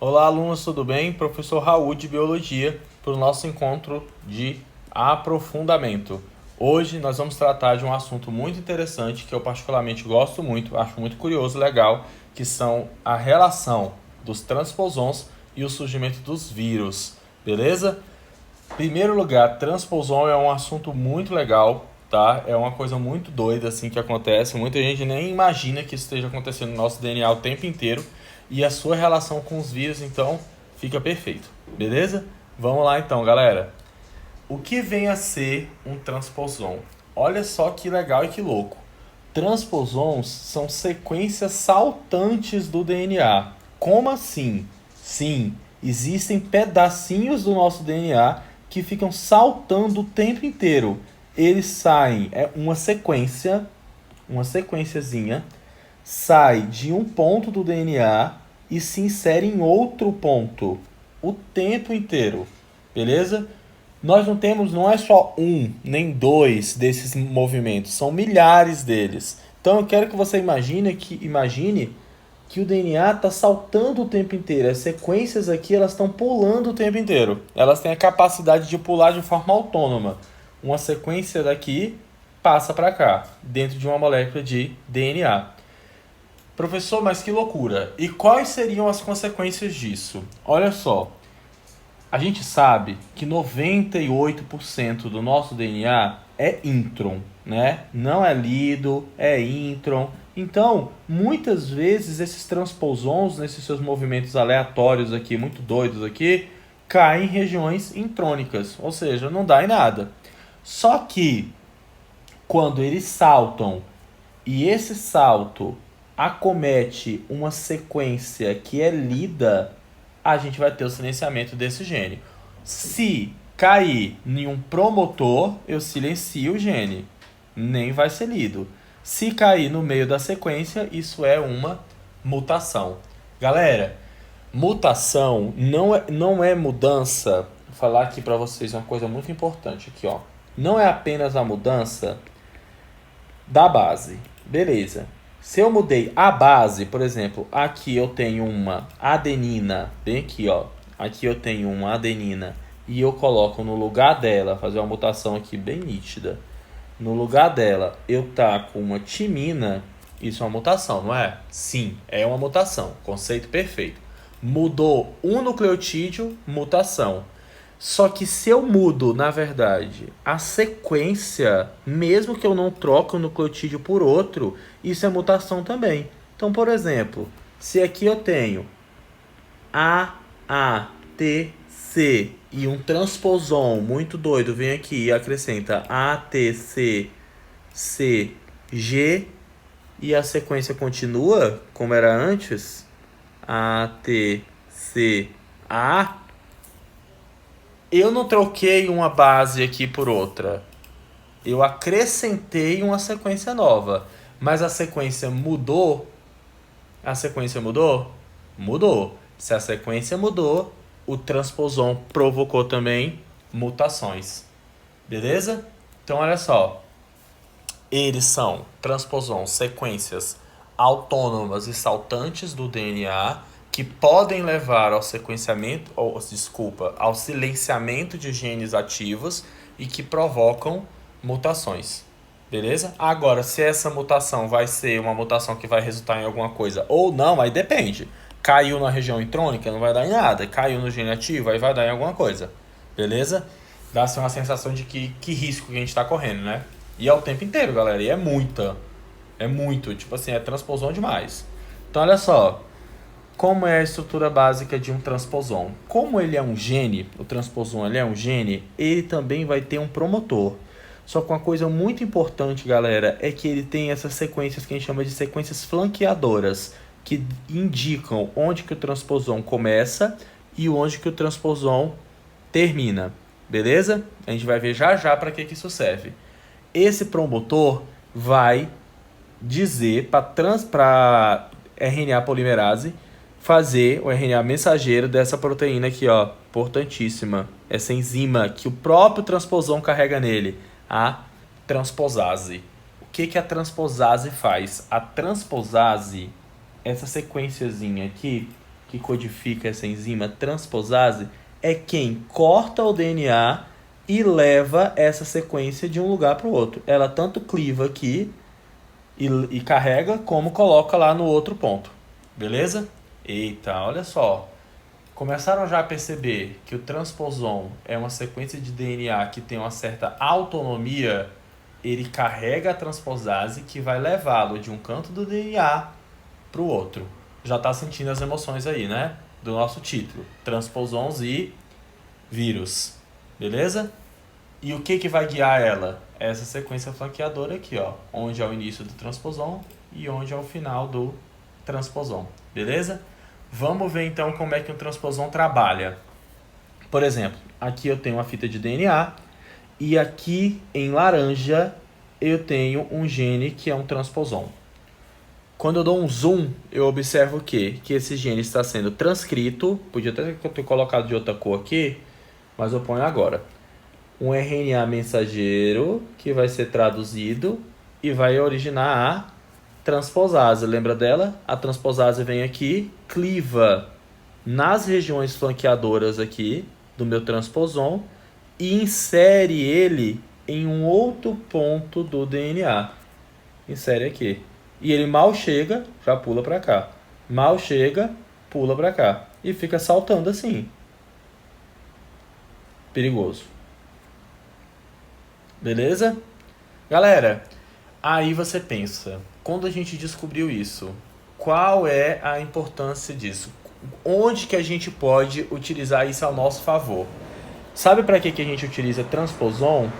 Olá, alunos, tudo bem? Professor Raul de Biologia para o nosso encontro de aprofundamento. Hoje nós vamos tratar de um assunto muito interessante que eu particularmente gosto muito, acho muito curioso e legal, que são a relação dos transposons e o surgimento dos vírus, beleza? Em primeiro lugar, transposon é um assunto muito legal, tá? É uma coisa muito doida assim que acontece. Muita gente nem imagina que isso esteja acontecendo no nosso DNA o tempo inteiro. E a sua relação com os vírus, então, fica perfeito. Beleza? Vamos lá então, galera. O que vem a ser um transposon? Olha só que legal e que louco. Transposons são sequências saltantes do DNA. Como assim? Sim, existem pedacinhos do nosso DNA que ficam saltando o tempo inteiro. Eles saem, é uma sequenciazinha, sai de um ponto do DNA e se insere em outro ponto o tempo inteiro. Beleza? Nós não temos, não é só um, nem dois desses movimentos, são milhares deles. Então eu quero que você imagine que o DNA está saltando o tempo inteiro. As sequências aqui elas estão pulando o tempo inteiro. Elas têm a capacidade de pular de forma autônoma. Uma sequência daqui passa para cá, dentro de uma molécula de DNA. Professor, mas que loucura! E quais seriam as consequências disso? Olha só, a gente sabe que 98% do nosso DNA é intron, né? Não é lido, é intron. Então, muitas vezes esses transposons, nesses seus movimentos aleatórios aqui, muito doidos aqui, caem em regiões intrônicas, ou seja, não dá em nada. Só que quando eles saltam e esse salto acomete uma sequência que é lida, a gente vai ter o silenciamento desse gene. Se cair em um promotor, eu silencio o gene, nem vai ser lido. Se cair no meio da sequência, isso é uma mutação. Galera, mutação não é mudança. Vou falar aqui para vocês uma coisa muito importante aqui, ó. Não é apenas a mudança da base. Beleza. Se eu mudei a base, por exemplo, aqui eu tenho uma adenina, bem aqui, ó. Aqui eu tenho uma adenina e eu coloco no lugar dela, fazer uma mutação aqui bem nítida. No lugar dela, eu taco uma timina, isso é uma mutação, não é? Sim, é uma mutação. Conceito perfeito. Mudou um nucleotídeo, mutação. Só que se eu mudo, na verdade, a sequência, mesmo que eu não troque o nucleotídeo por outro, isso é mutação também. Então, por exemplo, se aqui eu tenho A, A, T, C e um transposon muito doido vem aqui e acrescenta A, T, C, C, G e a sequência continua como era antes, A, T, C, A, eu não troquei uma base aqui por outra. Eu acrescentei uma sequência nova. Mas a sequência mudou? A sequência mudou? Mudou. Se a sequência mudou, o transposon provocou também mutações. Beleza? Então olha só. Eles são transposons, sequências autônomas e saltantes do DNA que podem levar ao sequenciamento, ao silenciamento de genes ativos e que provocam mutações. Beleza? Agora, se essa mutação vai ser uma mutação que vai resultar em alguma coisa ou não, aí depende. Caiu na região intrônica, não vai dar em nada. Caiu no gene ativo, aí vai dar em alguma coisa. Beleza? Dá-se uma sensação de que risco que a gente está correndo, né? E é o tempo inteiro, galera. E é muita. É muito. Tipo assim, é transposon demais. Então, olha só. Como é a estrutura básica de um transposon? Como ele é um gene, o transposon ele é um gene, ele também vai ter um promotor. Só que uma coisa muito importante, galera, é que ele tem essas sequências que a gente chama de sequências flanqueadoras, que indicam onde que o transposon começa e onde que o transposon termina. Beleza? A gente vai ver já já para que isso serve. Esse promotor vai dizer para RNA polimerase fazer o RNA mensageiro dessa proteína aqui, ó, importantíssima. Essa enzima que o próprio transposon carrega nele, a transposase. O que a transposase faz? A transposase, essa sequenciazinha aqui, que codifica essa enzima transposase é quem corta o DNA e leva essa sequência de um lugar para o outro. Ela tanto cliva aqui e carrega, como coloca lá no outro ponto. Beleza? Eita, olha só. Começaram já a perceber que o transposon é uma sequência de DNA que tem uma certa autonomia. Ele carrega a transposase que vai levá-lo de um canto do DNA para o outro. Já está sentindo as emoções aí, né? Do nosso título. Transposons e vírus. Beleza? E o que vai guiar ela? Essa sequência flanqueadora aqui, ó. Onde é o início do transposon e onde é o final do transposon. Beleza? Vamos ver então como é que um transposon trabalha. Por exemplo, aqui eu tenho uma fita de DNA e aqui em laranja eu tenho um gene que é um transposon. Quando eu dou um zoom, eu observo o quê? Que esse gene está sendo transcrito. Podia até ter colocado de outra cor aqui, mas eu ponho agora. Um RNA mensageiro que vai ser traduzido e vai originar a transposase. Lembra dela? A transposase vem aqui, cliva nas regiões flanqueadoras aqui do meu transposon e insere ele em um outro ponto do DNA. Insere aqui. E ele mal chega, já pula para cá. Mal chega, pula para cá. E fica saltando assim. Perigoso. Beleza? Galera, aí você pensa, quando a gente descobriu isso, qual é a importância disso? Onde que a gente pode utilizar isso ao nosso favor? Sabe para que a gente utiliza transposon?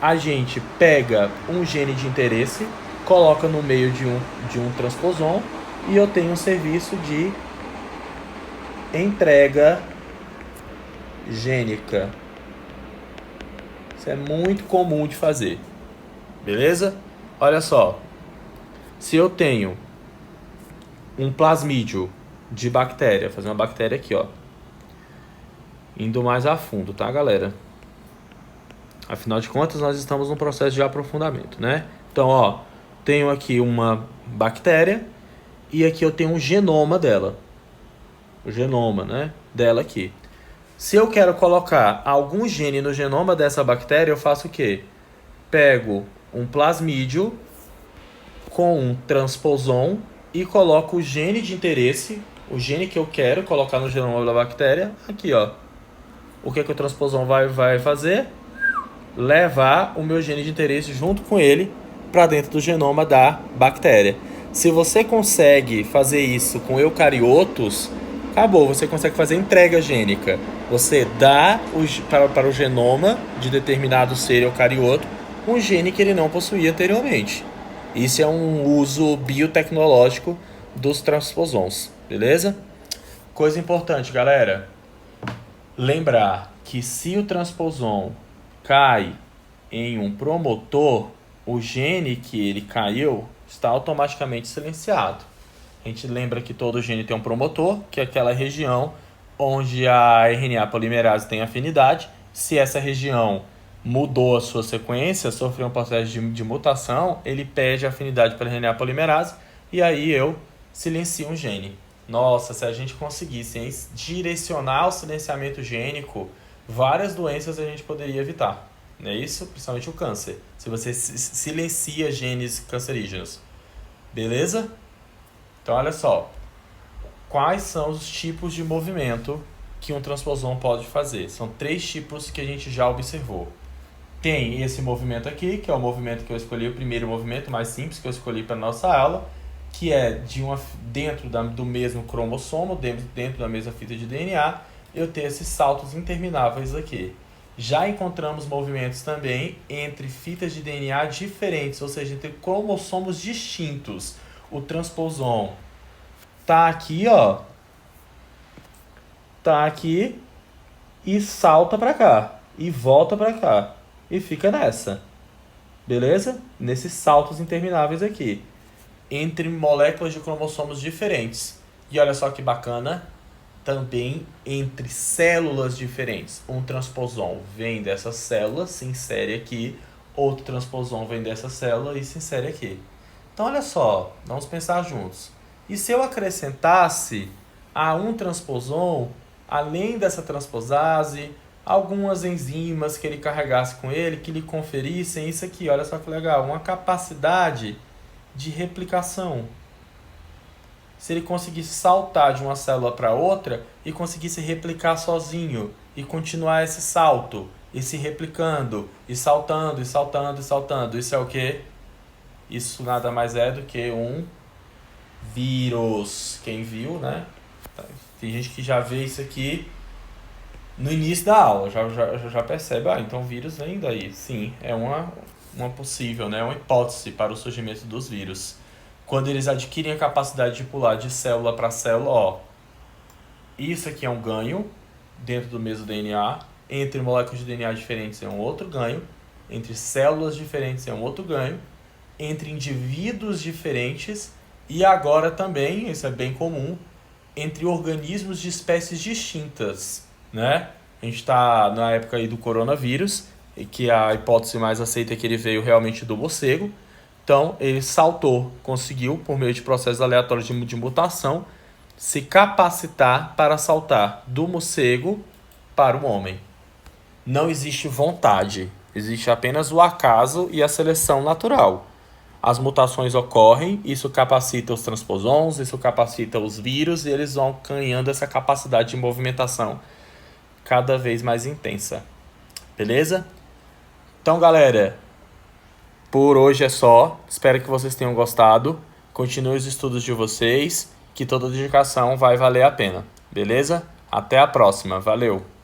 A gente pega um gene de interesse, coloca no meio de um transposon e eu tenho um serviço de entrega gênica. Isso é muito comum de fazer. Beleza? Olha só. Se eu tenho um plasmídio de bactéria, fazer uma bactéria aqui, ó. Indo mais a fundo, tá, galera? Afinal de contas, nós estamos num processo de aprofundamento, né? Então, ó, tenho aqui uma bactéria e aqui eu tenho um genoma dela. O genoma, né? Dela aqui. Se eu quero colocar algum gene no genoma dessa bactéria, eu faço o quê? Pego um plasmídio com um transposon e coloco o gene de interesse, o gene que eu quero colocar no genoma da bactéria, aqui, ó. O que o transposon vai fazer? Levar o meu gene de interesse junto com ele para dentro do genoma da bactéria. Se você consegue fazer isso com eucariotos, acabou, você consegue fazer entrega gênica. Você dá para o genoma de determinado ser eucarioto um gene que ele não possuía anteriormente. Isso é um uso biotecnológico dos transposons, beleza? Coisa importante, galera. Lembrar que se o transposon cai em um promotor, o gene que ele caiu está automaticamente silenciado. A gente lembra que todo gene tem um promotor, que é aquela região onde a RNA polimerase tem afinidade. Se essa região mudou a sua sequência, sofreu um processo de mutação, ele perde a afinidade pela RNA polimerase e aí eu silencio um gene. Nossa, se a gente conseguisse direcionar o silenciamento gênico, várias doenças a gente poderia evitar. Não é isso? Principalmente o câncer. Se você silencia genes cancerígenos. Beleza? Então, olha só. Quais são os tipos de movimento que um transposon pode fazer? São 3 tipos que a gente já observou. Tem esse movimento aqui, que é o movimento que eu escolhi, o primeiro movimento mais simples que eu escolhi para a nossa aula, que é dentro do mesmo cromossomo, dentro da mesma fita de DNA, eu tenho esses saltos intermináveis aqui. Já encontramos movimentos também entre fitas de DNA diferentes, ou seja, entre cromossomos distintos. O transposon tá aqui, ó. Tá aqui e salta para cá e volta para cá e fica nessa. Beleza? Nesses saltos intermináveis aqui, entre moléculas de cromossomos diferentes. E olha só que bacana, também entre células diferentes. Um transposon vem dessa célula, se insere aqui, outro transposon vem dessa célula e se insere aqui. Então olha só, vamos pensar juntos. E se eu acrescentasse a um transposon, além dessa transposase, algumas enzimas que ele carregasse com ele, que lhe conferissem isso aqui, olha só que legal, uma capacidade de replicação. Se ele conseguisse saltar de uma célula para outra e conseguisse replicar sozinho e continuar esse salto, e se replicando, e saltando, e saltando, e saltando, isso é o quê? Isso nada mais é do que um vírus. Quem viu, né? Tem gente que já vê isso aqui no início da aula, já percebe, então o vírus vem daí. Sim, é uma possível, né? Uma hipótese para o surgimento dos vírus. Quando eles adquirem a capacidade de pular de célula para célula, ó, isso aqui é um ganho dentro do mesmo DNA, entre moléculas de DNA diferentes é um outro ganho, entre células diferentes é um outro ganho, entre indivíduos diferentes e agora também, isso é bem comum, entre organismos de espécies distintas, né? A gente está na época aí do coronavírus, e que a hipótese mais aceita é que ele veio realmente do morcego. Então, ele saltou, conseguiu, por meio de processos aleatórios de mutação, se capacitar para saltar do morcego para o homem. Não existe vontade, existe apenas o acaso e a seleção natural. As mutações ocorrem, isso capacita os transposons, isso capacita os vírus e eles vão ganhando essa capacidade de movimentação cada vez mais intensa. Beleza? Então, galera, por hoje é só. Espero que vocês tenham gostado. Continue os estudos de vocês, que toda dedicação vai valer a pena. Beleza? Até a próxima. Valeu!